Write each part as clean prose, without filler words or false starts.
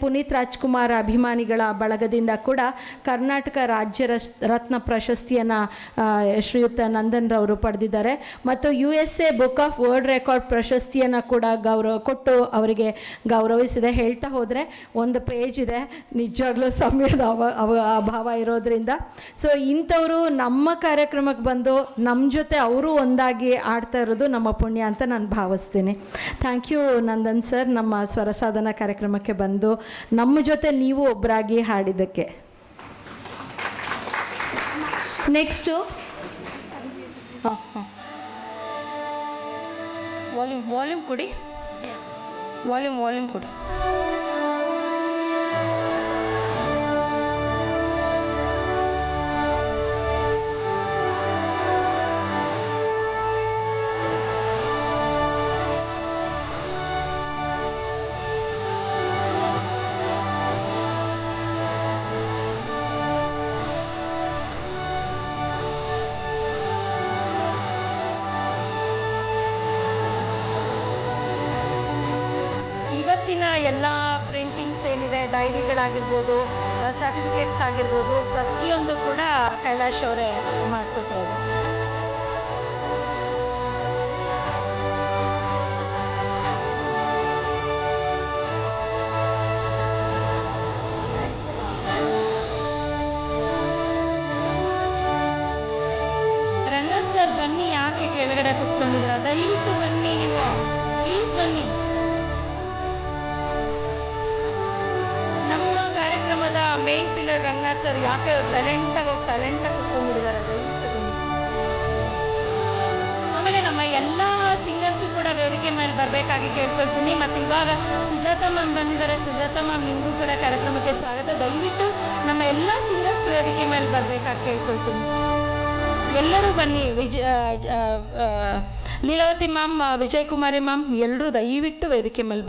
ಪುನೀತ್ ರಾಜ್ಕುಮಾರ್ ಅಭಿಮಾನಿಗಳ ಬಳಗದಿಂದ ಕೂಡ ಕರ್ನಾಟಕ ರಾಜ್ಯ ರತ್ನ ಪ್ರಶಸ್ತಿಯನ್ನು ಶ್ರೀಯುತ ನಂದನ್ ರವರು ಪಡೆದಿದ್ದಾರೆ. ಮತ್ತು USA book of world record ಪ್ರಶಸ್ತಿಯನ್ನು ಕೂಡ ಕೊಟ್ಟು ಅವರಿಗೆ ಗೌರವಿಸಿದೆ. ಹೇಳ್ತಾ ಹೋದರೆ ಒಂದು ಪೇಜ್ ಇದೆ, ನಿಜವಾಗ್ಲೂ ಸಮಯದ ಅಭಾವ ಇರೋದ್ರಿಂದ. ಸೊ ಇಂಥವರು ನಮ್ಮ ಕಾರ್ಯಕ್ರಮಕ್ಕೆ ಬಂದು ನಮ್ಮ ಜೊತೆ ಅವರು ಒಂದಾಗಿ ಆಡ್ತಾ ಇರೋದು ನಮ್ಮ ಪುಣ್ಯ ಅಂತ ನಾನು ಭಾವಿಸ್ತೀನಿ. ಥ್ಯಾಂಕ್ ಯು ನಂದನ್ ಸರ್, ನಮ್ಮ ಸ್ವರಸಾಧನ ಕಾರ್ಯಕ್ರಮಕ್ಕೆ ಬಂದು ನಮ್ಮ ಜೊತೆ ನೀವು ಒಬ್ಬರಾಗಿ ಹಾಡಿದ್ದಕ್ಕೆ. ನೆಕ್ಸ್ಟು ವಾಲ್ಯೂಮ್ ಕೊಡಿ, ವಾಲ್ಯೂಮ್ ಕೊಡಿ. ಇವತ್ತಿನ ಎಲ್ಲ ಪ್ರಿಂಟಿಂಗ್ಸ್ ಏನಿದೆ, ಡೈರಿಗಳಾಗಿರ್ಬೋದು, ಸರ್ಟಿಫಿಕೇಟ್ಸ್ ಆಗಿರ್ಬೋದು, ಪ್ರತಿಯೊಂದು ಕೂಡ ಕೈಲಾಶ್ ಅವರೇ ಮಾಡಿಕೊಟ್ಟಿರೋದು. ರಂಗನ್ ಸರ್ ಬನ್ನಿ, ಯಾಕೆ ಕೆಳಗಡೆ ಕುತ್ಕೊಂಡಿದ್ರ? ದಯವಿಟ್ಟು ಬನ್ನಿ, ನೀವು ಪ್ಲೀಸ್ ಬನ್ನಿ. ನಮ್ಮ ಕಾರ್ಯಕ್ರಮದ ಮೇನ್ ಪಿಲ್ಲರ್ ರಂಗನಾಥ್ ಸರ್ ಯಾಕೆ ಸೈಲೆಂಟಾಗಿ ಕುತ್ಕೊಂಡಿದ್ದಾರೆ? ದಯವಿಟ್ಟು ಬನ್ನಿ. ಆಮೇಲೆ ನಮ್ಮ ಎಲ್ಲ ಸಿಂಗರ್ಸು ಕೂಡ ವೇದಿಕೆ ಮೇಲೆ ಬರಬೇಕಾಗಿ ಕೇಳ್ಕೊಳ್ತೀನಿ. ಮತ್ತು ಇವಾಗ ಸುಜಾತಾ ಮ್ಯಾಮ್ ಬಂದಿದ್ದಾರೆ. ಸುಜಾತಾ ಮ್ಯಾಮ್, ನಿಮಗೂ ಕೂಡ ಕಾರ್ಯಕ್ರಮಕ್ಕೆ ಸ್ವಾಗತ. ದಯವಿಟ್ಟು ನಮ್ಮ ಎಲ್ಲ ಸಿಂಗರ್ಸ್ ವೇದಿಕೆ ಮೇಲೆ ಬರಬೇಕಾಗಿ ಕೇಳ್ಕೊಳ್ತೀನಿ. ಎಲ್ಲರೂ ಬನ್ನಿ. ಲೀಲಾವತಿ ಮ್ಯಾಮ್, ವಿಜಯ್ ಕುಮಾರಿ ಮ್ಯಾಮ್, ಎಲ್ಲರೂ ದಯವಿಟ್ಟು ವೇದಿಕೆ ಮೇಲೆ.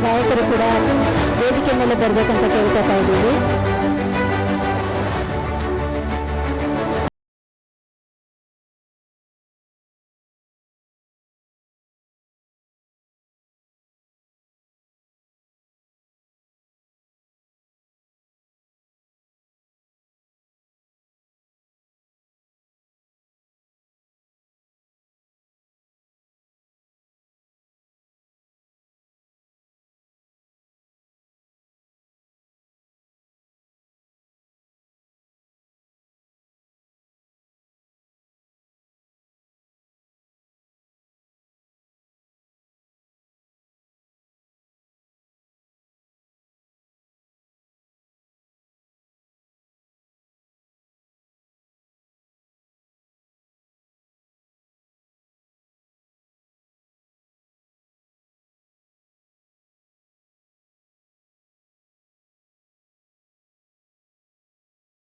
ಗಾಯಕರು ಕೂಡ ವೇದಿಕೆ ಮೇಲೆ ಬರಬೇಕಂತ ಕೇಳ್ಕೊತಾ ಇದ್ದೀವಿ.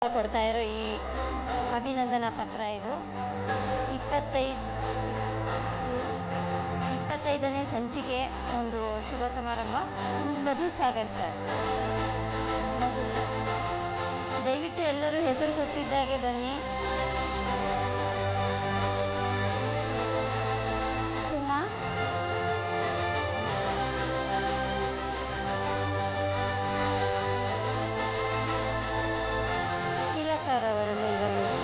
ಕೊಡ್ತಾ ಇರೋ ಈ ಅಭಿನಂದನಾ ಪತ್ರ ಇದು 25ನೇ ಸಂಚಿಕೆ ಒಂದು ಶುಭ ಸಮಾರಂಭ. ಮಧುಸಾಗರ್ ಸರ್, ದಯವಿಟ್ಟು ಎಲ್ಲರೂ ಹೆಸರು ಗೊತ್ತಿದ್ದಾಗೆ ಬನ್ನಿ. ಸುಮಾ, ತಿಲಕರ್ ಅವರ ಮೇಲ್ಬರಬೇಕು.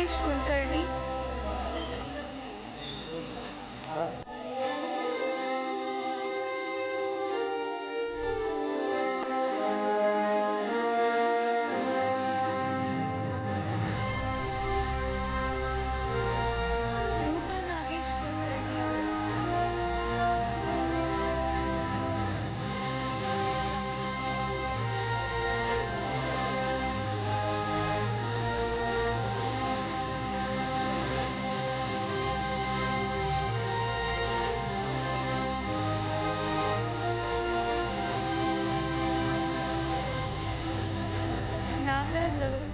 ನಾಗೇಶ್ ಕುಲಕರ್ಣಿ, ರೂಪಾ ನಾಗೇಶ್ ಕುಲಕರ್ಣಿ ಅವರು, ನಾಗರಾಜ್ ಅವರು,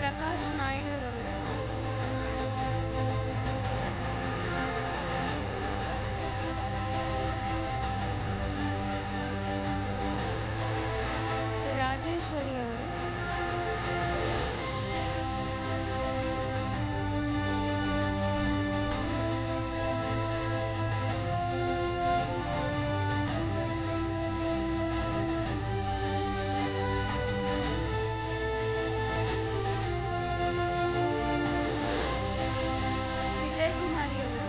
ಪ್ರಕಾಶ್ ನಾಯ್ಡು ಅವರು, ರಾಜೇಶ್ವರಿ ಅವರು, ವಿಜಯಕುಮಾರಿ ಅವರು,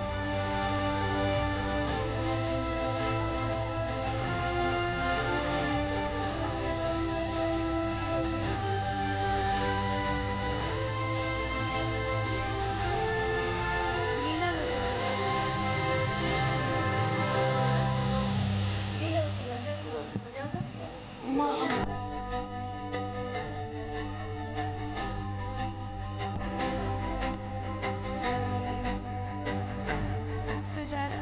ಲೀಲಾವತಿ ಉಮಾ, ಸುಜಾತ,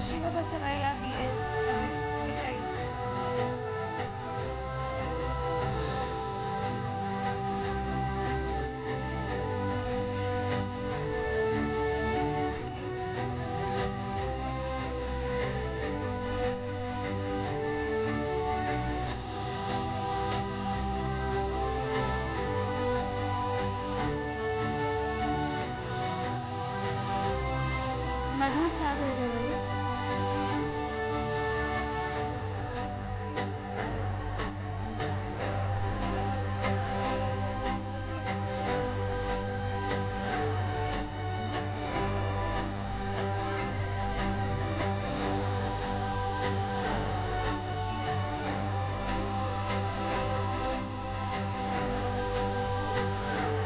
ಶಿವಬಸವಯ್ಯ BS ವಿಜಯ್, ಮಧುಸಾಗರ್ ಅವರು,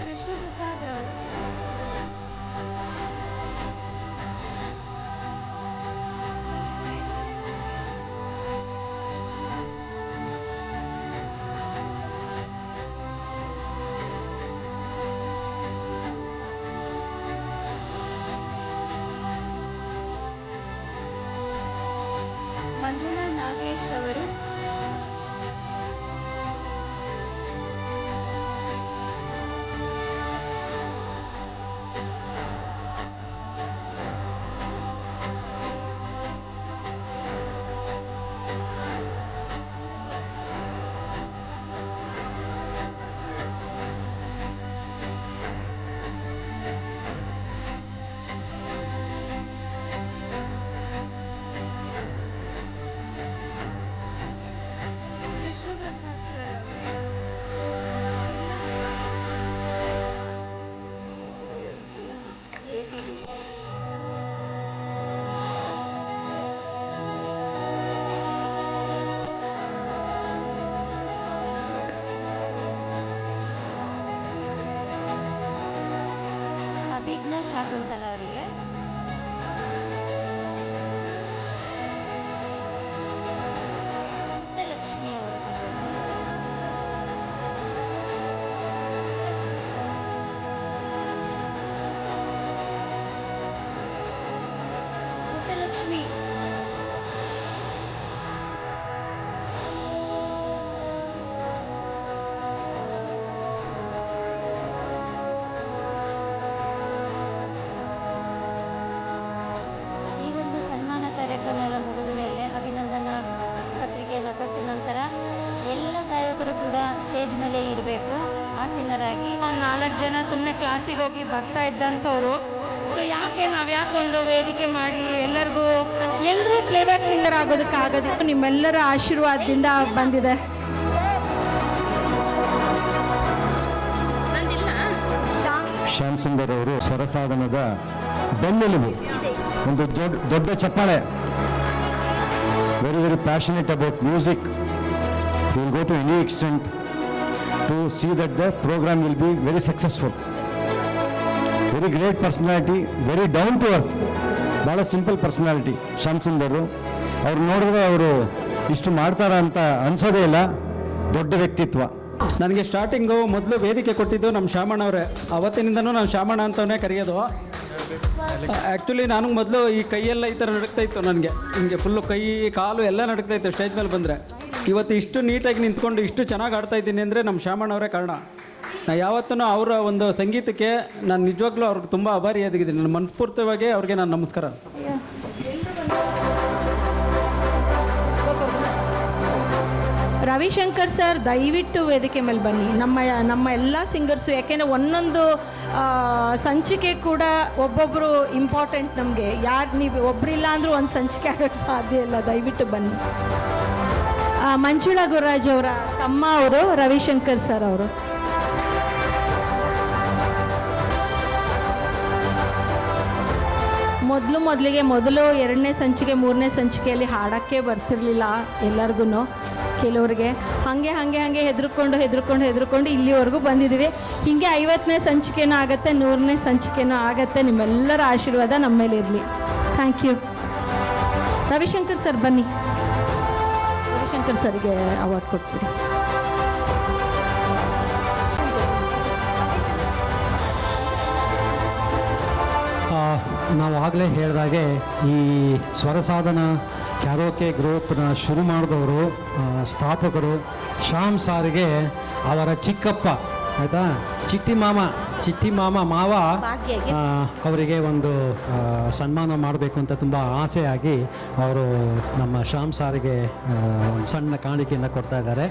ಕೃಷ್ಣ ಪ್ರಸಾದ್ ಅವರು, ಮಂಜುಳಾ ನಾಗೇಶ್ ಅವರು, ಕೃಷ್ಣ ಪ್ರಸಾದ್ ಸರ್ ಅಭಿಜ್ಞ ಶಾಕುಂತಲ ಅವರಿಗೆ, ಲಕ್ಷ್ಮಿ. ಈ ಒಂದು ಸನ್ಮಾನ ಕಾರ್ಯಕ್ರಮ ಮುಗಿದ ಮೇಲೆ ಅಭಿನಂದನಾ ಪತ್ರಿಕೆಯನ್ನು ಕೊಟ್ಟ ನಂತರ ಎಲ್ಲ ಗಾಯಕರು ಕೂಡ ಸ್ಟೇಜ್ ಮೇಲೆ ಇರಬೇಕು ಆಸೀನರಾಗಿ. 4 ಜನ ಸುಮ್ಮನೆ ಕ್ಲಾಸಿಗೆ ಹೋಗಿ ಬರ್ತಾ ಇದ್ದಂಥವ್ರು. ಸೊ ಯಾಕೆ ಒಂದು ವೇದಿಕೆ ಮಾಡಿ ಎಲ್ಲರೂ ಪ್ಲೇಬ್ಯಾಕ್ ಸಿಂಗರ್ ಆಗೋದಕ್ಕಾಗೋದಿತ್ತು. ನಿಮ್ಮೆಲ್ಲರ ಆಶೀರ್ವಾದದಿಂದ ಬಂದಿದೆ. ಶ್ಯಾಮ್ ಸುಂದರ್ ಅವರು ಸ್ವರ ಸಾಧನದ ಬೆನ್ನೆಲುಬು, ಒಂದು ದೊಡ್ಡ ಚಪ್ಪಾಳೆ. Very passionate about music. Will go to any extent to see that the program will be very successful. Very great personality, very down to earth, ಭಾಳ ಸಿಂಪಲ್ ಪರ್ಸನಾಲಿಟಿ ಶ್ಯಾಮ್ ಸುಂದರು. ಅವ್ರು ನೋಡಿದ್ರೆ ಅವರು ಇಷ್ಟು ಮಾಡ್ತಾರ ಅಂತ ಅನ್ಸೋದೇ ಇಲ್ಲ. ದೊಡ್ಡ ವ್ಯಕ್ತಿತ್ವ. ನನಗೆ ಸ್ಟಾರ್ಟಿಂಗು ಮೊದಲು ವೇದಿಕೆ ಕೊಟ್ಟಿದ್ದು ನಮ್ಮ ಶ್ಯಾಮಣ್ಣವರೇ. ಅವತ್ತಿನಿಂದನೂ ನಾನು ಶ್ಯಾಮಣ್ಣ ಅಂತವೇ ಕರೆಯೋದು. ಆ್ಯಕ್ಚುಲಿ ನನಗೆ ಮೊದಲು ಈ ಕೈಯೆಲ್ಲ ಈ ಥರ ನಡುಕ್ತಾ ಇತ್ತು. ನನಗೆ ಹಿಂಗೆ ಫುಲ್ಲು ಕೈ ಕಾಲು ಎಲ್ಲ ನಡುಕ್ತಾ ಇತ್ತು ಸ್ಟೇಜ್ ಮೇಲೆ ಬಂದರೆ. ಇವತ್ತು ಇಷ್ಟು ನೀಟಾಗಿ ನಿಂತ್ಕೊಂಡು ಇಷ್ಟು ಚೆನ್ನಾಗಿ ಆಡ್ತಾ ಇದ್ದೀನಿ ಅಂದರೆ ನಮ್ಮ ಶ್ಯಾಮಣ್ಣವರೇ ಕಾರಣ. ನಾನು ಯಾವತ್ತೂ ಅವರ ಒಂದು ಸಂಗೀತಕ್ಕೆ ನಾನು ನಿಜವಾಗ್ಲೂ ಅವ್ರಿಗೆ ತುಂಬ ಆಭಾರಿಯಾಗಿದ್ದೀನಿ. ನನ್ನ ಮನಸ್ಫೂರ್ತಿಯಾಗಿ ಅವ್ರಿಗೆ ನಾನು ನಮಸ್ಕಾರ. ರವಿಶಂಕರ್ ಸರ್, ದಯವಿಟ್ಟು ವೇದಿಕೆ ಮೇಲೆ ಬನ್ನಿ. ನಮ್ಮ ಎಲ್ಲ ಸಿಂಗರ್ಸು, ಯಾಕೆಂದರೆ ಒಂದೊಂದು ಸಂಚಿಕೆ ಕೂಡ ಒಬ್ಬೊಬ್ಬರು ಇಂಪಾರ್ಟೆಂಟ್ ನಮಗೆ. ನೀವು ಒಬ್ಬರಿಲ್ಲ ಅಂದರೂ ಒಂದು ಸಂಚಿಕೆ ಆಗೋಕ್ಕೆ ಸಾಧ್ಯ ಇಲ್ಲ. ದಯವಿಟ್ಟು ಬನ್ನಿ. ಮಂಜುಳಾ ಗುರುರಾಜ್ ಅವರ ತಮ್ಮ ಅವರು ರವಿಶಂಕರ್ ಸರ್ ಅವರು. ಮೊದಲು 2ನೇ ಸಂಚಿಕೆ 3ನೇ ಸಂಚಿಕೆಯಲ್ಲಿ ಹಾಡೋಕ್ಕೆ ಬರ್ತಿರ್ಲಿಲ್ಲ ಎಲ್ಲರಿಗೂ. ಕೆಲವ್ರಿಗೆ ಹಾಗೆ ಹೆದರ್ಕೊಂಡು ಇಲ್ಲಿವರೆಗೂ ಬಂದಿದ್ದೀವಿ. ಹೀಗೆ 50ನೇ ಸಂಚಿಕೆನೂ ಆಗುತ್ತೆ, 100ನೇ ಸಂಚಿಕೆನೂ ಆಗುತ್ತೆ. ನಿಮ್ಮೆಲ್ಲರ ಆಶೀರ್ವಾದ ನಮ್ಮ ಮೇಲೆ ಇರಲಿ. Thank you. ರವಿಶಂಕರ್ ಸರ್ ಬನ್ನಿ. ರವಿಶಂಕರ್ ಸರ್ಗೆ ಅವಾರ್ಡ್ ಕೊಟ್ಬಿಡಿ. ನಾವು ಆಗಲೇ ಹೇಳಿದಾಗೆ ಈ ಸ್ವರ ಸಾಧನ ಕ್ಯಾರೋಕೆ ಗ್ರೂಪ್ನ ಶುರು ಮಾಡಿದವರು ಸ್ಥಾಪಕರು ಶ್ಯಾಮ್ ಸಾರಿಗೆ ಅವರ ಚಿಕ್ಕಪ್ಪ, ಆಯಿತಾ, ಚಿಟ್ಟಿ ಮಾವ ಅವರಿಗೆ ಒಂದು ಸನ್ಮಾನ ಮಾಡಬೇಕು ಅಂತ ತುಂಬ ಆಸೆಯಾಗಿ ಅವರು ನಮ್ಮ ಶ್ಯಾಮ್ ಸಾರಿಗೆ ಒಂದು ಸಣ್ಣ ಕಾಣಿಕೆಯನ್ನು ಕೊಡ್ತಾ ಇದ್ದಾರೆ.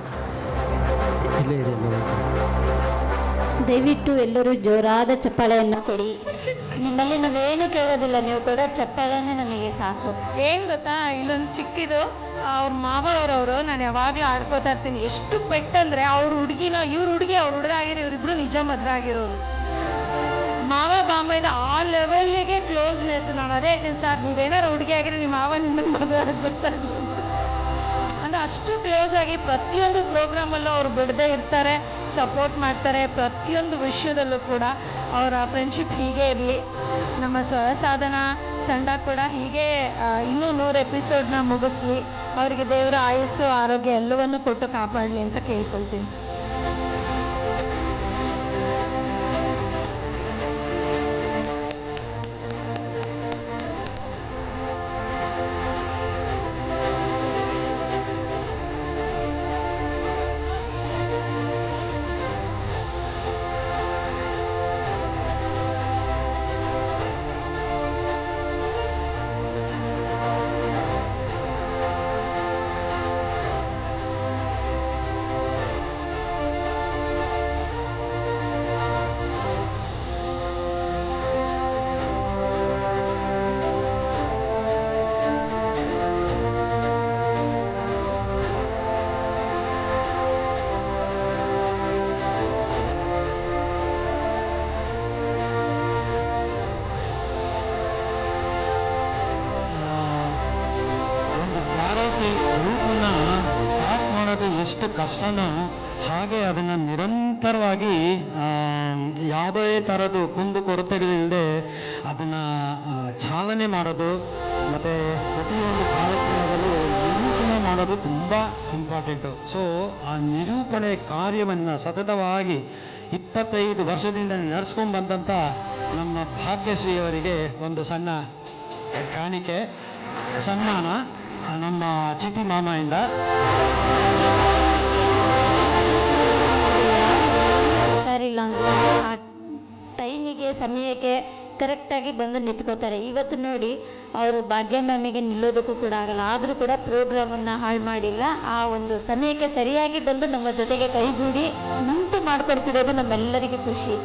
ಇಲ್ಲೇ ಇದೆ. ದಯವಿಟ್ಟು ಎಲ್ಲರೂ ಜೋರಾದ ಚಪ್ಪಾಳೆಯನ್ನು ಕೊಡಿ. ನಿಮ್ಮಲ್ಲಿ ನಾವೇನು ಕೇಳೋದಿಲ್ಲ, ನೀವು ಕೊಡೋ ಚಪ್ಪಾಳೆನೇ ನಮಗೆ ಸಾಕು. ಏನು ಗೊತ್ತಾ, ಇಲ್ಲೊಂದು ಚಿಕ್ಕಿದು ಅವ್ರ ಮಾವರವರು ನಾನು ಯಾವಾಗಲೂ ಆಡ್ಕೋತಾ ಇರ್ತೀನಿ. ಎಷ್ಟು ಪೆಟ್ಟಂದರೆ ಅವ್ರ ಹುಡುಗಿನ ಇವ್ರ ಹುಡುಗಿ ಅವ್ರ ಹುಡುಗ ಆಗಿರೋ ಇವರಿಬ್ರು ನಿಜ ಮದುವೆ ಆಗಿರೋರು. ಮಾವ ಬಾಂಬೆಯಿಂದ ಆ ಲೆವೆಲ್ಗೆ ಕ್ಲೋಸ್ನೆಸ್. ನಾನು ಅದೇ ಹೇಳ್ತೀನಿ, ಸರ್ ನೀವೇನಾರು ಹುಡುಗಿ ಆಗಿರೋ ನಿಮ್ಮ ಮಾವ ನಿಮ್ಮನ್ನು ಮದುವೆ ಆಗ್ಬಿಡ್ತಾ ಇದ್ರು ಅಂದರೆ ಅಷ್ಟು ಕ್ಲೋಸ್ ಆಗಿ ಪ್ರತಿಯೊಂದು ಪ್ರೋಗ್ರಾಮಲ್ಲೂ ಅವ್ರು ಬಿಡದೇ ಇರ್ತಾರೆ, ಸಪೋರ್ಟ್ ಮಾಡ್ತಾರೆ. ಪ್ರತಿಯೊಂದು ವಿಷಯದಲ್ಲೂ ಕೂಡ ಅವರ ಫ್ರೆಂಡ್ಶಿಪ್ ಹೀಗೆ ಇರಲಿ. ನಮ್ಮ ಸ್ವರ ಸಾಧನ ತಂಡ ಕೂಡ ಹೀಗೆ ಇನ್ನೂ 100 ಎಪಿಸೋಡ್ನ ಮುಗಿಸ್ಲಿ. ಅವರಿಗೆ ದೇವರ ಆಯಸ್ಸು ಆರೋಗ್ಯ ಎಲ್ಲವನ್ನು ಕೊಟ್ಟು ಕಾಪಾಡಲಿ ಅಂತ ಕೇಳ್ಕೊಳ್ತೀನಿ. ಎಷ್ಟು ಕಷ್ಟನೋ ಹಾಗೆ ಅದನ್ನು ನಿರಂತರವಾಗಿ ಯಾವುದೇ ಥರದ್ದು ಕುಂದು ಕೊರತೆಗಳಿಲ್ಲದೆ ಅದನ್ನು ಚಾಲನೆ ಮಾಡೋದು ಮತ್ತು ಪ್ರತಿಯೊಂದು ಕಾರ್ಯಕ್ರಮದಲ್ಲೂ ನಿರೂಪಣೆ ಮಾಡೋದು ತುಂಬ ಇಂಪಾರ್ಟೆಂಟು. ಸೊ ಆ ನಿರೂಪಣೆ ಕಾರ್ಯವನ್ನು ಸತತವಾಗಿ 25 ವರ್ಷದಿಂದ ನಡೆಸ್ಕೊಂಡು ಬಂದಂಥ ನಮ್ಮ ಭಾಗ್ಯಶ್ರೀಯವರಿಗೆ ಒಂದು ಸಣ್ಣ ಕಾಣಿಕೆ. ಸನ್ಮಾನ ನಮ್ಮ ಚಿಕ್ಕಿ ಮಾಮೆಯಿಂದ. ಹುಷಾರಿಲ್ಲ ಅಂದರೆ ಆ ಟೈಮಿಗೆ ಸಮಯಕ್ಕೆ ಕರೆಕ್ಟಾಗಿ ಬಂದು ನಿಂತ್ಕೋತಾರೆ. ಇವತ್ತು ನೋಡಿ ಅವರು ಭಾಗ್ಯ ಮ್ಯಾಮಿಗೆ ನಿಲ್ಲೋದಕ್ಕೂ ಕೂಡ ಆಗಲ್ಲ, ಆದರೂ ಕೂಡ ಪ್ರೋಗ್ರಾಮನ್ನು ಹಾಳು ಮಾಡಿಲ್ಲ. ಆ ಒಂದು ಸಮಯಕ್ಕೆ ಸರಿಯಾಗಿ ಬಂದು ನಮ್ಮ ಜೊತೆಗೆ ಕೈಗೂಡಿ ನಂಟು ಮಾಡಿಕೊಡ್ತಿರೋದು ನಮ್ಮೆಲ್ಲರಿಗೂ ಖುಷಿ.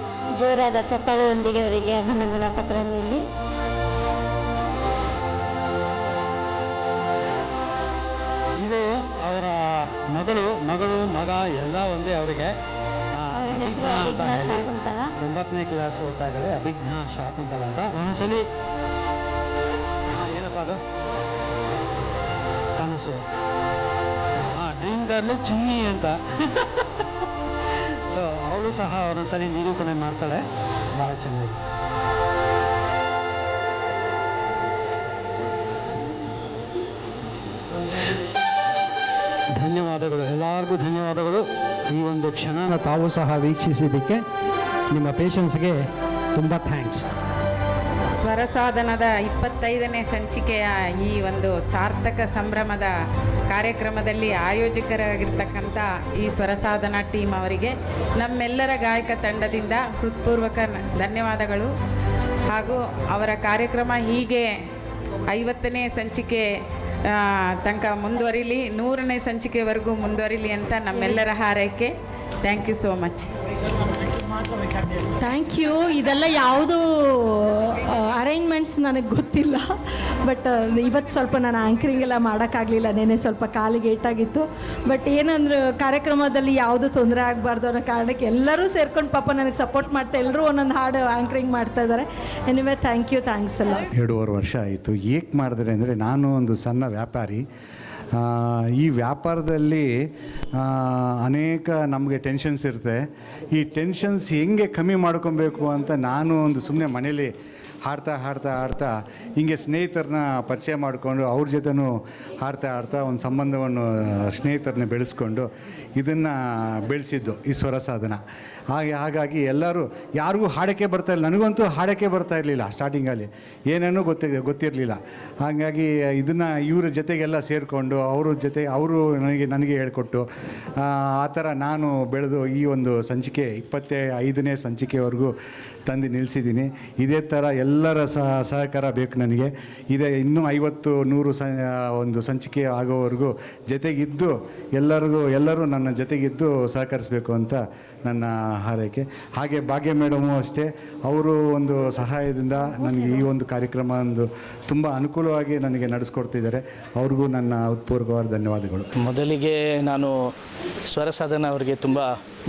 ಜೋರಾದ ಚಪ್ಪಾಳೆಯೊಂದಿಗೆ ಅವರಿಗೆ ಅಭಿನಂದನಾ ಪತ್ರದಲ್ಲಿ. ಇದು ಅವರ ಮಗಳು ಮಗ ಎಲ್ಲ ಒಂದೇ ಅವರಿಗೆ. ಅವ್ರ ಹೆಸರು ಅಭಿಜ್ಞಾ ಶಾಕುಂತಲ. 9ನೇ ಕ್ಲಾಸ್ ಓದ್ತಾ ಇದ್ದಾರೆ, ಅಭಿಜ್ಞಾ ಶಾಕುಂತಲ ಅಂತ. ಒಂದ್ಸಲಿ ಏನಪ್ಪ ಅದು ಕನಸು, ಡ್ರೀಮ್ ಗರ್ಲ್ ಚಿನ್ನಿ ಅಂತ. ಸೊ ಅವಳು ಸಹ ಒಂದೊಂದ್ಸಲಿ ನಿರೂಪಣೆ ಮಾಡ್ತಾಳೆ ಭಾಳ ಚೆನ್ನಾಗಿ. ಧನ್ಯವಾದಗಳು, ಎಲ್ಲರಿಗೂ ಧನ್ಯವಾದಗಳು. ಈ ಒಂದು ಕ್ಷಣನ ತಾವು ಸಹ ವೀಕ್ಷಿಸಿದ್ದಕ್ಕೆ ನಿಮ್ಮ ಪೇಷನ್ಸ್ಗೆ ತುಂಬ ಥ್ಯಾಂಕ್ಸ್. ಸ್ವರಸಾಧನದ 25ನೇ ಸಂಚಿಕೆಯ ಈ ಒಂದು ಸಾರ್ಥಕ ಸಂಭ್ರಮದ ಕಾರ್ಯಕ್ರಮದಲ್ಲಿ ಆಯೋಜಕರಾಗಿರ್ತಕ್ಕಂಥ ಈ ಸ್ವರಸಾಧನ ಟೀಮ್ ಅವರಿಗೆ ನಮ್ಮೆಲ್ಲರ ಗಾಯಕ ತಂಡದಿಂದ ಹೃತ್ಪೂರ್ವಕ ಧನ್ಯವಾದಗಳು. ಹಾಗೂ ಅವರ ಕಾರ್ಯಕ್ರಮ ಹೀಗೆ 50ನೇ ಸಂಚಿಕೆ ತನಕ ಮುಂದುವರಿಲಿ, 100ನೇ ಸಂಚಿಕೆವರೆಗೂ ಮುಂದುವರಿಲಿ ಅಂತ ನಮ್ಮೆಲ್ಲರ ಹಾರೈಕೆ. Thank you so much. Thank you. ಇದೆಲ್ಲ ಯಾವುದು ಅರೇಂಜ್ಮೆಂಟ್ಸ್ ನನಗೆ ಗೊತ್ತಿಲ್ಲ, ಬಟ್ ಇವತ್ತು ಸ್ವಲ್ಪ ನಾನು ಆ್ಯಂಕರಿಂಗ್ ಎಲ್ಲ ಮಾಡೋಕ್ಕಾಗಲಿಲ್ಲ, ನೆನೆ ಸ್ವಲ್ಪ ಕಾಲಿಗೆ ಏಟಾಗಿತ್ತು. ಬಟ್ ಏನಂದ್ರೆ ಕಾರ್ಯಕ್ರಮದಲ್ಲಿ ಯಾವುದು ತೊಂದರೆ ಆಗಬಾರ್ದು ಅನ್ನೋ ಕಾರಣಕ್ಕೆ ಎಲ್ಲರೂ ಸೇರ್ಕೊಂಡು ಪಾಪ ನನಗೆ ಸಪೋರ್ಟ್ ಮಾಡ್ತಾ ಎಲ್ಲರೂ ಒಂದೊಂದು ಹಾಡು ಆ್ಯಂಕರಿಂಗ್ ಮಾಡ್ತಾ ಇದ್ದಾರೆ. ಎನಿವೆ ಥ್ಯಾಂಕ್ ಯು, ಥ್ಯಾಂಕ್ಸ್ ಎಲ್ಲ. 2.5 ವರ್ಷ ಆಯಿತು. ಏಕೆ ಮಾಡಿದ್ರೆ ಅಂದರೆ ನಾನು ಒಂದು ಸಣ್ಣ ವ್ಯಾಪಾರಿ. ಈ ವ್ಯಾಪಾರದಲ್ಲಿ ಅನೇಕ ನಮಗೆ ಟೆನ್ಷನ್ಸ್ ಇರುತ್ತೆ. ಈ ಟೆನ್ಷನ್ಸ್ ಹೆಂಗೆ ಕಮ್ಮಿ ಮಾಡ್ಕೊಬೇಕು ಅಂತ ನಾನು ಒಂದು ಸುಮ್ಮನೆ ಮನೇಲಿ ಹಾಡ್ತಾ ಹಿಂಗೆ ಸ್ನೇಹಿತರನ್ನ ಪರಿಚಯ ಮಾಡಿಕೊಂಡು ಅವ್ರ ಜೊತೆನೂ ಹಾಡ್ತಾ ಒಂದು ಸಂಬಂಧವನ್ನು ಸ್ನೇಹಿತರನ್ನ ಬೆಳೆಸ್ಕೊಂಡು ಇದನ್ನು ಬೆಳೆಸಿದ್ದು ಈ ಸ್ವರ ಸಾಧನ. ಹಾಗಾಗಿ ಎಲ್ಲರೂ ಯಾರಿಗೂ ಹಾಡೋಕ್ಕೆ ಬರ್ತಾಯಿಲ್ಲ, ನನಗಂತೂ ಹಾಡೋಕ್ಕೆ ಬರ್ತಾ ಇರಲಿಲ್ಲ ಸ್ಟಾರ್ಟಿಂಗಲ್ಲಿ, ಏನೇನೋ ಗೊತ್ತಿರಲಿಲ್ಲ. ಹಾಗಾಗಿ ಇದನ್ನು ಇವ್ರ ಜೊತೆಗೆಲ್ಲ ಸೇರಿಕೊಂಡು ಅವರು ನನಗೆ ಹೇಳ್ಕೊಟ್ಟು ಆ ಥರ ನಾನು ಬೆಳೆದು ಈ ಒಂದು ಸಂಚಿಕೆ 25ನೇ ಸಂಚಿಕೆವರೆಗೂ ತಂದು ನಿಲ್ಲಿಸಿದ್ದೀನಿ. ಇದೇ ಥರ ಎಲ್ಲರ ಸಹಕಾರ ಬೇಕು ನನಗೆ. ಇನ್ನೂ 50-100 ಒಂದು ಸಂಚಿಕೆ ಆಗೋವರೆಗೂ ಜೊತೆಗಿದ್ದು ಎಲ್ಲರೂ ನನ್ನ ಜೊತೆಗಿದ್ದು ಸಹಕರಿಸಬೇಕು ಅಂತ ನನ್ನ ಹಾರೈಕೆ. ಹಾಗೆ ಭಾಗ್ಯ ಮೇಡಮು ಅಷ್ಟೇ, ಅವರು ಒಂದು ಸಹಾಯದಿಂದ ನನಗೆ ಈ ಒಂದು ಕಾರ್ಯಕ್ರಮ ತುಂಬ ಅನುಕೂಲವಾಗಿ ನನಗೆ ನಡೆಸ್ಕೊಡ್ತಿದ್ದಾರೆ. ಅವ್ರಿಗೂ ನನ್ನ ಹೃತ್ಪೂರ್ವಕವಾದ ಧನ್ಯವಾದಗಳು. ಮೊದಲಿಗೆ ನಾನು ಸ್ವರಸಾಧನ ಅವರಿಗೆ ತುಂಬ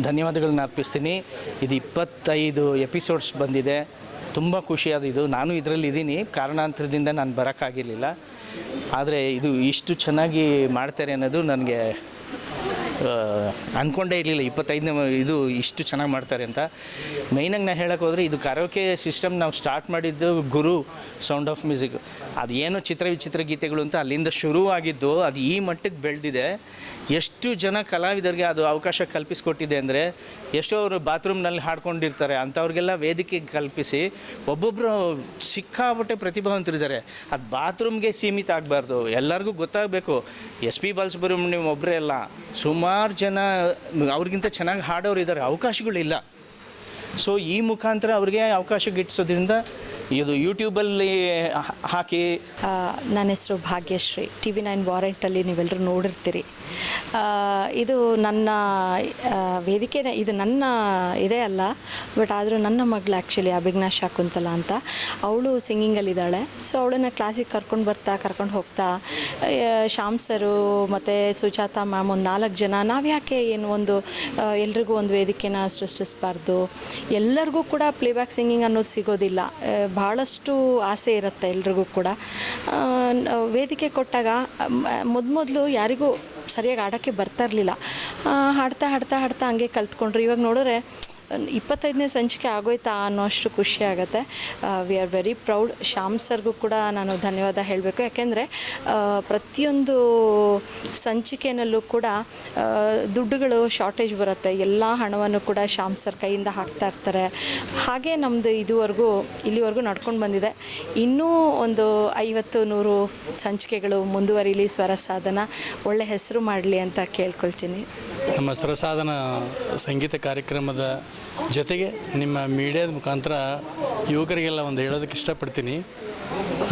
ಧನ್ಯವಾದಗಳನ್ನ ಅರ್ಪಿಸ್ತೀನಿ. ಇದು 25 ಎಪಿಸೋಡ್ಸ್ ಬಂದಿದೆ, ತುಂಬ ಖುಷಿಯಾದ ಇದು. ನಾನು ಇದರಲ್ಲಿ ಇದ್ದೀನಿ, ಕಾರಣಾಂತರದಿಂದ ನಾನು ಬರೋಕ್ಕಾಗಿರಲಿಲ್ಲ. ಆದರೆ ಇದು ಇಷ್ಟು ಚೆನ್ನಾಗಿ ಮಾಡ್ತಾರೆ ಅನ್ನೋದು ನನಗೆ ಅಂದ್ಕೊಂಡೇ ಇರಲಿಲ್ಲ. 25ನೇ ಇದು ಇಷ್ಟು ಚೆನ್ನಾಗಿ ಮಾಡ್ತಾರೆ ಅಂತ. ಮೈನಾಗಿ ನಾನು ಹೇಳೋಕೆ ಹೋದರೆ ಇದು ಕರೋಕೆ ಸಿಸ್ಟಮ್ ನಾವು ಸ್ಟಾರ್ಟ್ ಮಾಡಿದ್ದು ಗುರು ಸೌಂಡ್ ಆಫ್ ಮ್ಯೂಸಿಕ್. ಅದು ಏನು ಚಿತ್ರ ಗೀತೆಗಳು ಅಂತ ಅಲ್ಲಿಂದ ಶುರುವಾಗಿದ್ದು ಅದು ಈ ಮಟ್ಟಕ್ಕೆ ಬೆಳೆದಿದೆ. ಎಷ್ಟು ಜನ ಕಲಾವಿದರಿಗೆ ಅದು ಅವಕಾಶ ಕಲ್ಪಿಸ್ಕೊಟ್ಟಿದೆ ಅಂದರೆ, ಎಷ್ಟೋ ಅವರು ಬಾತ್ರೂಮ್ನಲ್ಲಿ ಹಾಡ್ಕೊಂಡಿರ್ತಾರೆ, ಅಂಥವ್ರಿಗೆಲ್ಲ ವೇದಿಕೆ ಕಲ್ಪಿಸಿ ಒಬ್ಬೊಬ್ಬರು ಸಿಕ್ಕಾಪಟ್ಟೆ ಪ್ರತಿಭಾವಂತರಿದ್ದಾರೆ. ಅದು ಬಾತ್ರೂಮ್ಗೆ ಸೀಮಿತ ಆಗಬಾರ್ದು, ಎಲ್ಲರಿಗೂ ಗೊತ್ತಾಗಬೇಕು. SP ಬಾಲಸುಬ್ರಹ್ಮಣ್ಯಂ ಒಬ್ಬರೇ ಅಲ್ಲ, ಸುಮಾರು ಜನ ಅವ್ರಿಗಿಂತ ಚೆನ್ನಾಗಿ ಹಾಡೋರು ಇದ್ದಾರೆ, ಅವಕಾಶಗಳಿಲ್ಲ. ಸೊ ಈ ಮುಖಾಂತರ ಅವ್ರಿಗೆ ಅವಕಾಶ ಗಿಟ್ಟಿಸೋದ್ರಿಂದ ಇದು ಯೂಟ್ಯೂಬಲ್ಲಿ ಹಾಕಿ. ನನ್ನ ಹೆಸರು ಭಾಗ್ಯಶ್ರೀ. TV9 ವಾರೆಂಟಲ್ಲಿ ನೀವೆಲ್ಲರೂ ನೋಡಿರ್ತೀರಿ. ಇದು ನನ್ನ ವೇದಿಕೆನೇ, ಇದು ನನ್ನ ಇದೇ ಅಲ್ಲ, ಬಟ್ ಆದರೂ ನನ್ನ ಮಗಳು ಆ್ಯಕ್ಚುಲಿ ಅಭಿಜ್ಞಾ ಶಾಕುಂತಲ ಅಂತ, ಅವಳು ಸಿಂಗಿಂಗಲ್ಲಿದ್ದಾಳೆ. ಸೊ ಅವಳನ್ನು ಕ್ಲಾಸಿಗೆ ಕರ್ಕೊಂಡು ಹೋಗ್ತಾ ಶ್ಯಾಮ್ ಸರು ಮತ್ತು ಸುಜಾತಾ ಮ್ಯಾಮ್ ಒಂದು 4 ಜನ, ನಾವು ಯಾಕೆ ಒಂದು ಎಲ್ರಿಗೂ ಒಂದು ವೇದಿಕೆನ ಸೃಷ್ಟಿಸಬಾರ್ದು, ಎಲ್ಲರಿಗೂ ಕೂಡ ಪ್ಲೇಬ್ಯಾಕ್ ಸಿಂಗಿಂಗ್ ಅನ್ನೋದು ಸಿಗೋದಿಲ್ಲ, ಭಾಳಷ್ಟು ಆಸೆ ಇರುತ್ತೆ ಎಲ್ರಿಗೂ ಕೂಡ. ವೇದಿಕೆ ಕೊಟ್ಟಾಗ ಮೊದಲು ಯಾರಿಗೂ ಸರಿಯಾಗಿ ಆಡೋಕ್ಕೆ ಬರ್ತಾ ಇರಲಿಲ್ಲ. ಹಾಡ್ತಾ ಹಂಗೆ ಕಲ್ತ್ಕೊಂಡ್ರು. ಇವಾಗ ನೋಡಿದ್ರೆ 25ನೇ ಸಂಚಿಕೆ ಆಗೋಯ್ತಾ ಅನ್ನೋಷ್ಟು ಖುಷಿ ಆಗುತ್ತೆ. We are very proud. Shyam ಸರ್ಗೂ ಕೂಡ ನಾನು ಧನ್ಯವಾದ ಹೇಳಬೇಕು. ಯಾಕೆಂದರೆ ಪ್ರತಿಯೊಂದು ಸಂಚಿಕೆಯಲ್ಲೂ ಕೂಡ ದುಡ್ಡುಗಳು ಶಾರ್ಟೇಜ್ ಬರುತ್ತೆ. ಎಲ್ಲ ಹಣವನ್ನು ಕೂಡ ಶ್ಯಾಮ್ ಸರ್ ಕೈಯಿಂದ ಹಾಕ್ತಾ ಇರ್ತಾರೆ. ಹಾಗೆ ನಮ್ಮದು ಇಲ್ಲಿವರೆಗೂ ನಡ್ಕೊಂಡು ಬಂದಿದೆ. ಇನ್ನೂ ಒಂದು 50-100 ಸಂಚಿಕೆಗಳು ಮುಂದುವರಿಲಿ. ಸ್ವರ ಸಾಧನ ಒಳ್ಳೆ ಹೆಸರು ಮಾಡಲಿ ಅಂತ ಕೇಳ್ಕೊಳ್ತೀನಿ. ನಮ್ಮ ಸ್ವರಸಾಧನ ಸಂಗೀತ ಕಾರ್ಯಕ್ರಮದ ಜೊತೆಗೆ ನಿಮ್ಮ ಮೀಡಿಯಾದ ಮುಖಾಂತರ ಯುವಕರಿಗೆಲ್ಲ ಒಂದು ಹೇಳೋದಕ್ಕೆ ಇಷ್ಟಪಡ್ತೀನಿ.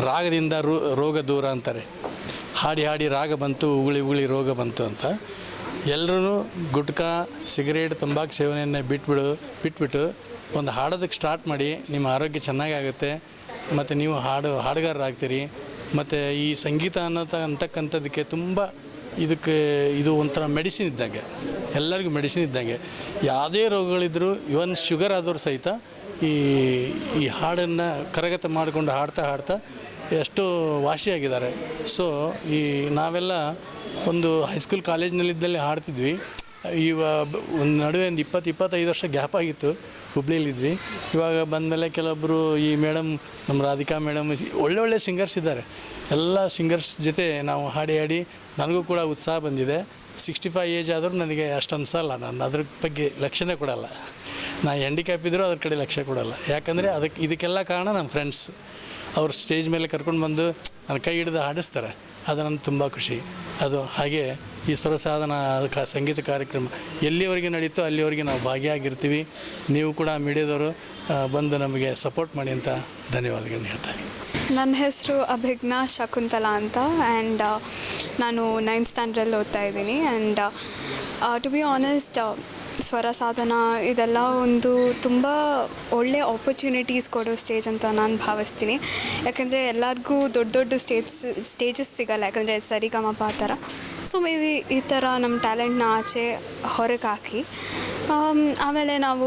ರಾಗದಿಂದ ರೋಗ ದೂರ ಅಂತಾರೆ. ಹಾಡಿ ಹಾಡಿ ರಾಗ ಬಂತು, ಉಗುಳಿ ಉಗುಳಿ ರೋಗ ಬಂತು ಅಂತ. ಎಲ್ಲರೂ ಗುಟ್ಕಾ, ಸಿಗರೇಟ್, ತಂಬಾಕು ಸೇವನೆಯನ್ನು ಬಿಟ್ಬಿಟ್ಟು ಒಂದು ಹಾಡೋದಕ್ಕೆ ಸ್ಟಾರ್ಟ್ ಮಾಡಿ. ನಿಮ್ಮ ಆರೋಗ್ಯ ಚೆನ್ನಾಗಿ ಆಗುತ್ತೆ ಮತ್ತು ನೀವು ಹಾಡುಗಾರರಾಗ್ತೀರಿ. ಮತ್ತು ಈ ಸಂಗೀತ ಅಂತಕ್ಕಂಥದ್ದಕ್ಕೆ ತುಂಬ ಇದು ಒಂಥರ ಮೆಡಿಸಿನ್ ಇದ್ದಂಗೆ, ಎಲ್ಲರಿಗೂ ಮೆಡಿಸಿನ್ ಇದ್ದಂಗೆ. ಯಾವುದೇ ರೋಗಗಳಿದ್ದರೂ ಇವನ್ ಶುಗರ್ ಆದವರು ಸಹಿತ ಈ ಹಾಡನ್ನು ಕರಗತ ಮಾಡಿಕೊಂಡು ಹಾಡ್ತಾ ಎಷ್ಟೋ ವಾಸಿಯಾಗಿದ್ದಾರೆ. ಸೊ ನಾವೆಲ್ಲ ಒಂದು ಹೈಸ್ಕೂಲ್ ಕಾಲೇಜಿನಲ್ಲಿದ್ದಲ್ಲಿ ಹಾಡ್ತಿದ್ವಿ. ಒಂದು ನಡುವೆ ಒಂದು 20-25 ವರ್ಷ ಗ್ಯಾಪ್ ಆಗಿತ್ತು. ಹುಬ್ಳಿಲಿದ್ವಿ. ಇವಾಗ ಬಂದಮೇಲೆ ಕೆಲವೊಬ್ಬರು ಈ ಮೇಡಮ್, ನಮ್ಮ ರಾಧಿಕಾ ಮೇಡಮ್, ಒಳ್ಳೊಳ್ಳೆ ಸಿಂಗರ್ಸ್ ಇದ್ದಾರೆ. ಎಲ್ಲ ಸಿಂಗರ್ಸ್ ಜೊತೆ ನಾವು ಹಾಡಿ ನನಗೂ ಕೂಡ ಉತ್ಸಾಹ ಬಂದಿದೆ. 65 ಏಜ್ ಆದರೂ ನನಗೆ ಅಷ್ಟು ಅನ್ಸಲ್ಲ. ನಾನು ಅದ್ರ ಬಗ್ಗೆ ಲಕ್ಷ್ಯನೇ ಕೊಡಲ್ಲ. ನಾ ಹ್ಯಾಂಡಿಕ್ಯಾಪ್ ಇದ್ದರೂ ಅದ್ರ ಕಡೆ ಲಕ್ಷ್ಯ ಕೊಡಲ್ಲ. ಯಾಕಂದರೆ ಇದಕ್ಕೆಲ್ಲ ಕಾರಣ ನಮ್ಮ ಫ್ರೆಂಡ್ಸ್. ಅವ್ರು ಸ್ಟೇಜ್ ಮೇಲೆ ಕರ್ಕೊಂಡು ಬಂದು ನನ್ನ ಕೈ ಹಿಡಿದು ಹಾಡಿಸ್ತಾರೆ. ಅದು ನನಗೆ ತುಂಬ ಖುಷಿ. ಅದು ಹಾಗೆ ಈ ಸ್ವರಸಾಧನ ಸಂಗೀತ ಕಾರ್ಯಕ್ರಮ ಎಲ್ಲಿವರೆಗೆ ನಡೀತೋ ಅಲ್ಲಿವರೆಗೆ ನಾವು ಭಾಗಿಯಾಗಿರ್ತೀವಿ. ನೀವು ಕೂಡ ಮೀಡಿಯಾದವರು ಬಂದು ನಮಗೆ ಸಪೋರ್ಟ್ ಮಾಡಿ ಅಂತ ಧನ್ಯವಾದಗಳನ್ನ ಹೇಳ್ತಾರೆ. ನನ್ನ ಹೆಸರು ಅಭಿಜ್ಞಾ ಶಕುಂತಲಾ ಅಂತ. ಆ್ಯಂಡ್ ನಾನು 9th ಸ್ಟ್ಯಾಂಡರ್ಡಲ್ಲಿ ಓದ್ತಾ ಇದ್ದೀನಿ. ಆ್ಯಂಡ್ ಟು ಬಿ ಆನೆಸ್ಟ್, ಸ್ವರ ಸಾಧನ ಇದೆಲ್ಲ ಒಂದು ತುಂಬ ಒಳ್ಳೆ ಆಪರ್ಚುನಿಟೀಸ್ ಕೊಡೋ ಸ್ಟೇಜ್ ಅಂತ ನಾನು ಭಾವಿಸ್ತೀನಿ. ಯಾಕೆಂದರೆ ಎಲ್ಲರಿಗೂ ದೊಡ್ಡ ಸ್ಟೇಜಸ್ ಸಿಗಲ್ಲ. ಯಾಕಂದರೆ ಸರಿಗಮಪ ಆ ಥರ. ಸೊ ಮೇ ಬಿ ಈ ಥರ ನಮ್ಮ ಟ್ಯಾಲೆಂಟ್ನ ಆಚೆ ಹೊರಗೆ ಹಾಕಿ ಆಮೇಲೆ ನಾವು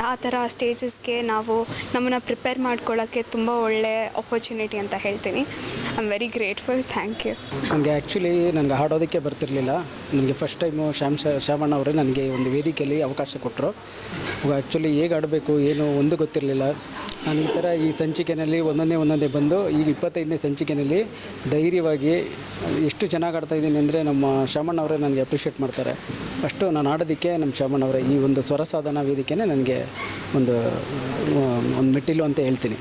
ಆ ಥರ ಸ್ಟೇಜಸ್ಗೆ ನಾವು ನಮ್ಮನ್ನು ಪ್ರಿಪೇರ್ ಮಾಡ್ಕೊಳ್ಳೋಕ್ಕೆ ತುಂಬ ಒಳ್ಳೆ ಆಪರ್ಚುನಿಟಿ ಅಂತ ಹೇಳ್ತೀನಿ. I am very grateful. Thank you. ನನಗೆ ಹಾಡೋದಕ್ಕೆ ಬರ್ತಿರಲಿಲ್ಲ. ನನಗೆ ಫಸ್ಟ್ ಟೈಮು ಶ್ಯಾಮಣ್ಣ ಅವರೇ ನನಗೆ ಒಂದು ವೇದಿಕೆಯಲ್ಲಿ ಅವಕಾಶ ಕೊಟ್ಟರು. ಆ್ಯಕ್ಚುಲಿ ಹೇಗೆ ಆಡಬೇಕು ಏನು ಒಂದು ಗೊತ್ತಿರಲಿಲ್ಲ. ನಾನು ಈ ಥರ ಈ ಸಂಚಿಕೆಯಲ್ಲಿ ಒಂದೊಂದೇ ಬಂದು ಈಗ 25ನೇ ಸಂಚಿಕೆಯಲ್ಲಿ ಧೈರ್ಯವಾಗಿ ಎಷ್ಟು ಚೆನ್ನಾಗಿ ಆಡ್ತಾಯಿದ್ದೀನಿ ಅಂದರೆ ನಮ್ಮ ಶ್ಯಾಮಣ್ಣ ಅವರೇ ನನಗೆ ಅಪ್ರಿಷಿಯೇಟ್ ಮಾಡ್ತಾರೆ. ಅಷ್ಟು ನಾನು ಆಡೋದಕ್ಕೆ ನಮ್ಮ ಶ್ಯಾಮಣ್ಣ ಅವರೇ ಈ ಒಂದು ಸ್ವರ ಸಾಧನ ವೇದಿಕೆನೇ ನನಗೆ ಒಂದು ಮೆಟ್ಟಿಲು ಅಂತ ಹೇಳ್ತೀನಿ.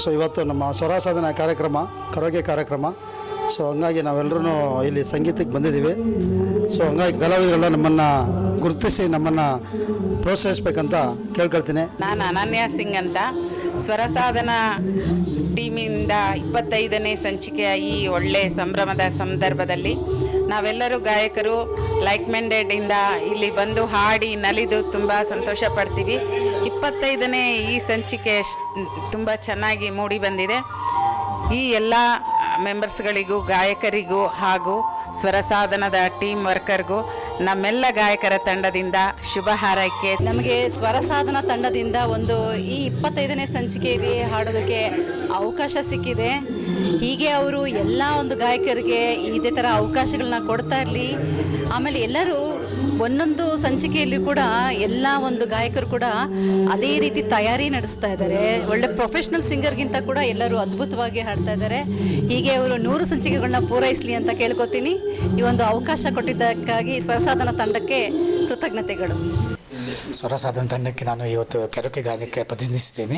ಸೊ ಇವತ್ತು ನಮ್ಮ ಸ್ವರ ಸಾಧನ ಕಾರ್ಯಕ್ರಮ ಕರೋಕೆ ಕಾರ್ಯಕ್ರಮ. ಸೊ ಹಂಗಾಗಿ ನಾವೆಲ್ಲರೂ ಇಲ್ಲಿ ಸಂಗೀತಕ್ಕೆ ಬಂದಿದ್ದೀವಿ. ಸೊ ಹಂಗಾಗಿ ಕಲಾವಿದರೆಲ್ಲ ನಮ್ಮನ್ನು ಗುರುತಿಸಿ ನಮ್ಮನ್ನು ಪ್ರೋತ್ಸಾಹಿಸ್ಬೇಕಂತ ಕೇಳ್ಕೊಳ್ತೀನಿ. ನಾನು ಅನನ್ಯ ಸಿಂಗ್ ಅಂತ. ಸ್ವರ ಸಾಧನ ಟೀಮಿಂದ 25ನೇ ಸಂಚಿಕೆಯ ಈ ಒಳ್ಳೆಯ ಸಂಭ್ರಮದ ಸಂದರ್ಭದಲ್ಲಿ ನಾವೆಲ್ಲರೂ ಗಾಯಕರು ಲೈಕ್ ಮೈಂಡೆಡಿಂದ ಇಲ್ಲಿ ಬಂದು ಹಾಡಿ ನಲಿದು ತುಂಬ ಸಂತೋಷ ಪಡ್ತೀವಿ. 25ನೇ ಈ ಸಂಚಿಕೆ ತುಂಬ ಚೆನ್ನಾಗಿ ಮೂಡಿ ಬಂದಿದೆ. ಈ ಎಲ್ಲ ಮೆಂಬರ್ಸ್ಗಳಿಗೂ, ಗಾಯಕರಿಗೂ ಹಾಗೂ ಸ್ವರ ಸಾಧನದ ಟೀಮ್ ವರ್ಕರ್ಗೂ ನಮ್ಮೆಲ್ಲ ಗಾಯಕರ ತಂಡದಿಂದ ಶುಭ ಹಾರೈಕೆ. ನಮಗೆ ಸ್ವರ ಸಾಧನ ತಂಡದಿಂದ ಈ 25ನೇ ಸಂಚಿಕೆಯಲ್ಲಿ ಹಾಡೋದಕ್ಕೆ ಅವಕಾಶ ಸಿಕ್ಕಿದೆ. ಹೀಗೆ ಅವರು ಎಲ್ಲ ಒಂದು ಗಾಯಕರಿಗೆ ಇದೇ ಥರ ಅವಕಾಶಗಳನ್ನ ಕೊಡ್ತಾ ಇರಲಿ. ಆಮೇಲೆ ಎಲ್ಲರೂ ಒಂದೊಂದು ಸಂಚಿಕೆಯಲ್ಲಿ ಕೂಡ ಎಲ್ಲ ಒಂದು ಗಾಯಕರು ಕೂಡ ಅದೇ ರೀತಿ ತಯಾರಿ ನಡೆಸ್ತಾ ಇದ್ದಾರೆ. ಒಳ್ಳೆ ಪ್ರೊಫೆಷ್ನಲ್ ಸಿಂಗರ್ಗಿಂತ ಕೂಡ ಎಲ್ಲರೂ ಅದ್ಭುತವಾಗಿ ಹಾಡ್ತಾ ಇದ್ದಾರೆ. ಹೀಗೆ ಅವರು 100 ಸಂಚಿಕೆಗಳನ್ನ ಪೂರೈಸಲಿ ಅಂತ ಕೇಳ್ಕೊತೀನಿ. ಈ ಒಂದು ಅವಕಾಶ ಕೊಟ್ಟಿದ್ದಕ್ಕಾಗಿ ಸ್ವರಸಾಧನ ತಂಡಕ್ಕೆ ಕೃತಜ್ಞತೆಗಳು. ಸ್ವರಸಾಧನ ತಂಡಕ್ಕೆ ನಾನು ಇವತ್ತು ಕರೋಕೆ ಗಾಯನಕ್ಕೆ ಪ್ರತಿನಿಧಿಸಿದ್ದೇನೆ.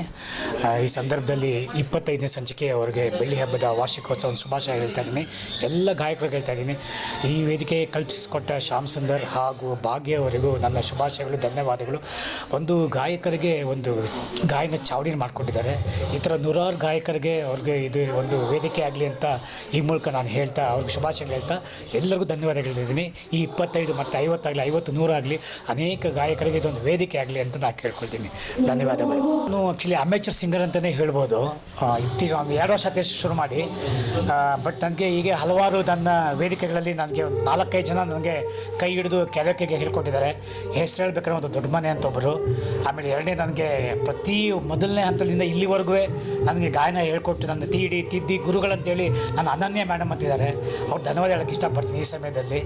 ಈ ಸಂದರ್ಭದಲ್ಲಿ 25ನೇ ಸಂಚಿಕೆ ಅವರಿಗೆ ಬೆಳ್ಳಿ ಹಬ್ಬದ ವಾರ್ಷಿಕೋತ್ಸವ ಶುಭಾಶಯ ಹೇಳ್ತಾ ಇದ್ದೀನಿ. ಎಲ್ಲ ಗಾಯಕರಿಗೆ ಹೇಳ್ತಾ ಇದ್ದೀನಿ. ಈ ವೇದಿಕೆ ಕಲ್ಪಿಸಿಕೊಟ್ಟ ಶ್ಯಾಮ್ ಸುಂದರ್ ಹಾಗೂ ಭಾಗ್ಯ ಅವರಿಗೂ ನನ್ನ ಶುಭಾಶಯಗಳು, ಧನ್ಯವಾದಗಳು. ಒಂದು ಗಾಯಕರಿಗೆ ಒಂದು ಗಾಯನ ಚಾವಡಿ ಮಾಡಿಕೊಟ್ಟಿದ್ದಾರೆ. ಈ ಥರ 100 ಗಾಯಕರಿಗೆ ಅವ್ರಿಗೆ ಇದು ಒಂದು ವೇದಿಕೆ ಆಗಲಿ ಅಂತ ಈ ಮೂಲಕ ನಾನು ಹೇಳ್ತಾ ಅವ್ರಿಗೆ ಶುಭಾಶಯಗಳು ಹೇಳ್ತಾ ಎಲ್ಲರಿಗೂ ಧನ್ಯವಾದಗಳು ಹೇಳಿದ್ದೀನಿ. ಈ 25 ಮತ್ತು 50 ಆಗಲಿ 50, 100 ಆಗಲಿ ಅನೇಕ ಗಾಯಕರಿಗೆ ಇದೊಂದು ವೇದಿಕೆ ಆಗಲಿ ಅಂತ ನಾನು ಕೇಳ್ಕೊಳ್ತೀನಿ. ಧನ್ಯವಾದಗಳು. ನಾನು ಆ್ಯಕ್ಚುಲಿ ಅಮೇಚರ್ ಸಿಂಗರ್ ಅಂತಲೇ ಹೇಳ್ಬೋದು. ಇತ್ತೀಚೆಗೆ ಒಂದು 2 ವರ್ಷ ಶುರು ಮಾಡಿ, ಬಟ್ ನನಗೆ ಹೀಗೆ ಹಲವಾರು ನನ್ನ ವೇದಿಕೆಗಳಲ್ಲಿ ನಾನು ನನಗೆ ಒಂದು 4-5 ಜನ ನನಗೆ ಕೈ ಹಿಡಿದು ಕ್ಯಾರೋಕೆಗೆ ಹೇಳ್ಕೊಟ್ಟಿದ್ದಾರೆ. ಹೆಸರು ಹೇಳ್ಬೇಕಾದ್ರೆ ಒಂದು ದೊಡ್ಡ ಮನೆ ಅಂತ ಒಬ್ಬರು, ಆಮೇಲೆ ಎರಡನೇ ನನಗೆ ಮೊದಲನೇ ಹಂತದಿಂದ ಇಲ್ಲಿವರೆಗೂ ನನಗೆ ಗಾಯನ ಹೇಳ್ಕೊಟ್ಟು ನನ್ನ ತಿದ್ದಿ ಗುರುಗಳಂತೇಳಿ ನನ್ನ ಅನನ್ಯ ಮೇಡಮ್ ಅಂತಿದ್ದಾರೆ. ಅವ್ರು ಧನ್ಯವಾದ ಹೇಳೋಕ್ಕೆ ಇಷ್ಟಪಡ್ತೀನಿ ಈ ಸಮಯದಲ್ಲಿ.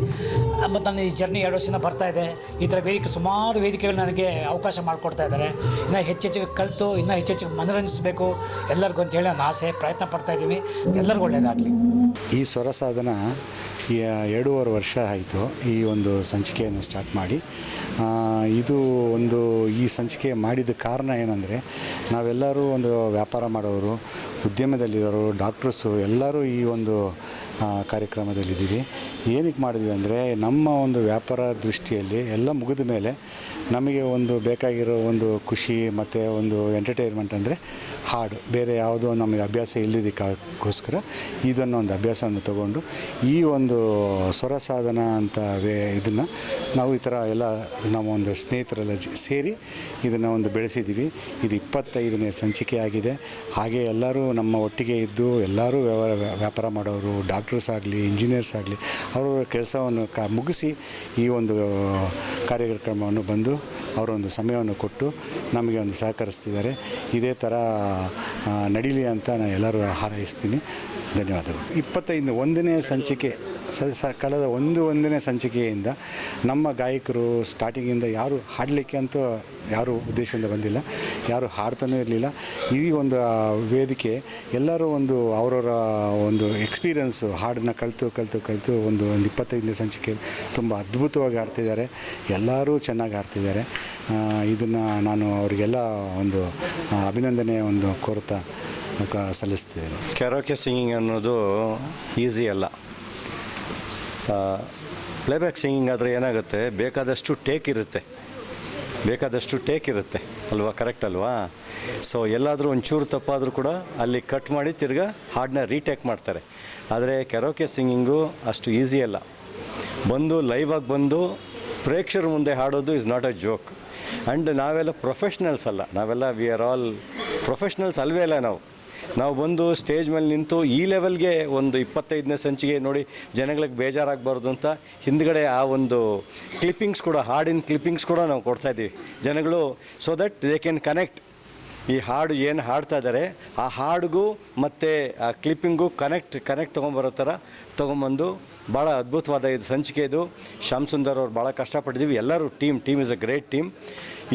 ಮತ್ತು ನನ್ನ ಈ ಜರ್ನಿ 2 ವರ್ಷದಿಂದ ಬರ್ತಾ ಇದೆ. ಈ ಥರ ಸುಮಾರು ವೇದಿಕೆಗಳು ನನಗೆ ಅವಕಾಶ ಮಾಡಿಕೊಡ್ತಾ ಇದ್ದಾರೆ. ಇನ್ನೂ ಹೆಚ್ಚೆಚ್ಚಿಗೆ ಕಲಿತು ಇನ್ನೂ ಹೆಚ್ಚೆಚ್ಚಿಗೆ ಮನರಂಜಿಸಬೇಕು ಎಲ್ಲರಿಗೂ ಅಂತೇಳಿ ನನ್ನ ಆಸೆ, ಪ್ರಯತ್ನ ಪಡ್ತಾಯಿದ್ದೀನಿ. ಎಲ್ಲರಿಗೂ ಒಳ್ಳೆಯದಾಗಲಿ. ಈ ಸ್ವರ ಸಾಧನ 2.5 ವರ್ಷ ಆಯಿತು ಈ ಒಂದು ಸಂಚಿಕೆಯನ್ನು ಸ್ಟಾರ್ಟ್ ಮಾಡಿ. ಇದು ಈ ಸಂಚಿಕೆ ಮಾಡಿದ ಕಾರಣ ಏನಂದರೆ, ನಾವೆಲ್ಲರೂ ಒಂದು ವ್ಯಾಪಾರ ಮಾಡೋರು, ಉದ್ಯಮದಲ್ಲಿರೋರು, ಡಾಕ್ಟರ್ಸು ಎಲ್ಲರೂ ಈ ಒಂದು ಕಾರ್ಯಕ್ರಮದಲ್ಲಿದ್ದೀವಿ. ಏನಕ್ಕೆ ಮಾಡಿದ್ವಿ ಅಂದರೆ, ನಮ್ಮ ಒಂದು ವ್ಯಾಪಾರ ದೃಷ್ಟಿಯಲ್ಲಿ ಎಲ್ಲ ಮುಗಿದ ಮೇಲೆ ನಮಗೆ ಬೇಕಾಗಿರೋ ಒಂದು ಖುಷಿ ಮತ್ತು ಒಂದು ಎಂಟರ್ಟೈನ್ಮೆಂಟ್ ಅಂದರೆ ಹಾಡು. ಬೇರೆ ಯಾವುದೋ ನಮಗೆ ಅಭ್ಯಾಸ ಇಲ್ಲದಕ್ಕೋಸ್ಕರ ಇದನ್ನು ಒಂದು ಅಭ್ಯಾಸವನ್ನು ತಗೊಂಡು ಈ ಒಂದು ಸ್ವರ ಸಾಧನ ಅಂತ ಇದನ್ನು ನಾವು ಈ ಥರ ಎಲ್ಲ ನಮ್ಮ ಒಂದು ಸ್ನೇಹಿತರೆಲ್ಲ ಸೇರಿ ಇದನ್ನು ಒಂದು ಬೆಳೆಸಿದ್ದೀವಿ. ಇದು 25ನೇ ಸಂಚಿಕೆ ಆಗಿದೆ. ಹಾಗೆ ಎಲ್ಲರೂ ನಮ್ಮ ಒಟ್ಟಿಗೆ ಇದ್ದು ಎಲ್ಲರೂ ವ್ಯಾಪಾರ ಮಾಡೋರು, ಡಾಕ್ಟರ್ಸ್ ಆಗಲಿ, ಇಂಜಿನಿಯರ್ಸ್ ಆಗಲಿ, ಅವರ ಕೆಲಸವನ್ನು ಮುಗಿಸಿ ಈ ಒಂದು ಕಾರ್ಯಕ್ರಮವನ್ನು ಬಂದು ಅವರೊಂದು ಸಮಯವನ್ನು ಕೊಟ್ಟು ನಮಗೆ ಒಂದು ಸಹಕರಿಸ್ತಿದ್ದಾರೆ. ಇದೇ ಥರ ನಡೀಲಿ ಅಂತ ನಾನು ಎಲ್ಲರೂ ಹಾರೈಸ್ತೀನಿ. ಧನ್ಯವಾದಗಳು. 1ನೇ ಸಂಚಿಕೆ ಕಳೆದ 1ನೇ ಸಂಚಿಕೆಯಿಂದ ನಮ್ಮ ಗಾಯಕರು ಸ್ಟಾರ್ಟಿಂಗಿಂದ ಯಾರು ಹಾಡಲಿಕ್ಕೆ ಅಂತೂ ಯಾರು ಉದ್ದೇಶದಿಂದ ಬಂದಿಲ್ಲ, ಯಾರು ಹಾಡ್ತಾನೂ ಇರಲಿಲ್ಲ. ಈ ಒಂದು ವೇದಿಕೆ ಎಲ್ಲರೂ ಅವರವರ ಒಂದು ಎಕ್ಸ್ಪೀರಿಯನ್ಸು ಹಾಡನ್ನ ಕಲಿತು ಒಂದು 25ನೇ ಸಂಚಿಕೆ ತುಂಬ ಅದ್ಭುತವಾಗಿ ಆಡ್ತಿದ್ದಾರೆ. ಎಲ್ಲರೂ ಚೆನ್ನಾಗಿ ಆಡ್ತಿದ್ದಾರೆ. ಇದನ್ನು ನಾನು ಅವರಿಗೆಲ್ಲ ಒಂದು ಅಭಿನಂದನೆ ಕೋರ್ತಾ ಸಲ್ಲಿಸ್ತಿದ್ದೇನೆ. ಕ್ಯಾರೋಕೆ ಸಿಂಗಿಂಗ್ ಅನ್ನೋದು ಈಸಿ ಅಲ್ಲ. ಪ್ಲೇಬ್ಯಾಕ್ ಸಿಂಗಿಂಗ್ ಆದರೆ ಏನಾಗುತ್ತೆ, ಬೇಕಾದಷ್ಟು ಟೇಕ್ ಇರುತ್ತೆ ಅಲ್ವಾ? ಕರೆಕ್ಟ್ ಅಲ್ವಾ? ಸೊ ಎಲ್ಲಾದರೂ ಒಂಚೂರು ತಪ್ಪಾದರೂ ಕೂಡ ಅಲ್ಲಿ ಕಟ್ ಮಾಡಿ ತಿರ್ಗಾ ಹಾಡನ್ನ ರೀಟೇಕ್ ಮಾಡ್ತಾರೆ. ಆದರೆ ಕ್ಯಾರೋಕೆ ಸಿಂಗಿಂಗು ಅಷ್ಟು ಈಸಿ ಅಲ್ಲ. ಲೈವ್ ಆಗಿ ಬಂದು ಪ್ರೇಕ್ಷಕರ ಮುಂದೆ ಹಾಡೋದು is not a joke. And ನಾವೆಲ್ಲ ಪ್ರೊಫೆಷ್ನಲ್ಸ್ ಅಲ್ಲ, ವಿ ಆರ್ ಆಲ್ ಪ್ರೊಫೆಷ್ನಲ್ಸ್ ಅಲ್ವೇ ಅಲ್ಲ. ನಾವು ಬಂದು ಸ್ಟೇಜ್ ಮೇಲೆ ನಿಂತು ಈ ಲೆವೆಲ್ಗೆ ಒಂದು 25ನೇ ಸಂಚಿಕೆ ನೋಡಿ ಜನಗಳಿಗೆ ಬೇಜಾರಾಗಬಾರ್ದು ಅಂತ ಹಿಂದ್ಗಡೆ ಆ ಒಂದು ಕ್ಲಿಪ್ಪಿಂಗ್ಸ್ ಕೂಡ, ಹಾಡಿನ ಕ್ಲಿಪ್ಪಿಂಗ್ಸ್ ಕೂಡ ನಾವು ಕೊಡ್ತಾಯಿದ್ದೀವಿ ಜನಗಳು, so that they can connect. ಈ ಹಾಡು ಏನು ಹಾಡ್ತಾ ಇದ್ದಾರೆ ಆ ಹಾಡಿಗೂ ಮತ್ತು ಆ ಕ್ಲಿಪ್ಪಿಂಗು ಕನೆಕ್ಟ್ ತೊಗೊಂಬರೋ ಥರ ತೊಗೊಂಬಂದು ಭಾಳ ಅದ್ಭುತವಾದ ಇದು ಸಂಚಿಕೆ. ಇದು ಶ್ಯಾಮ್ ಸುಂದರ್ ಅವ್ರು ಭಾಳ ಕಷ್ಟಪಟ್ಟಿದ್ದೀವಿ. ಎಲ್ಲರೂ team is a great team.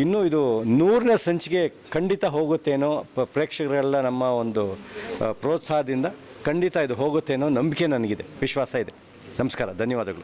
ಇನ್ನೂ ಇದು 100ನೇ ಸಂಚಿಕೆ ಖಂಡಿತ ಹೋಗುತ್ತೇನೋ, ಪ್ರೇಕ್ಷಕರೆಲ್ಲ ನಮ್ಮ ಒಂದು ಪ್ರೋತ್ಸಾಹದಿಂದ ಖಂಡಿತ ಇದು ಹೋಗುತ್ತೇನೋ ನಂಬಿಕೆ ನನಗಿದೆ, ವಿಶ್ವಾಸ ಇದೆ. ನಮಸ್ಕಾರ, ಧನ್ಯವಾದಗಳು.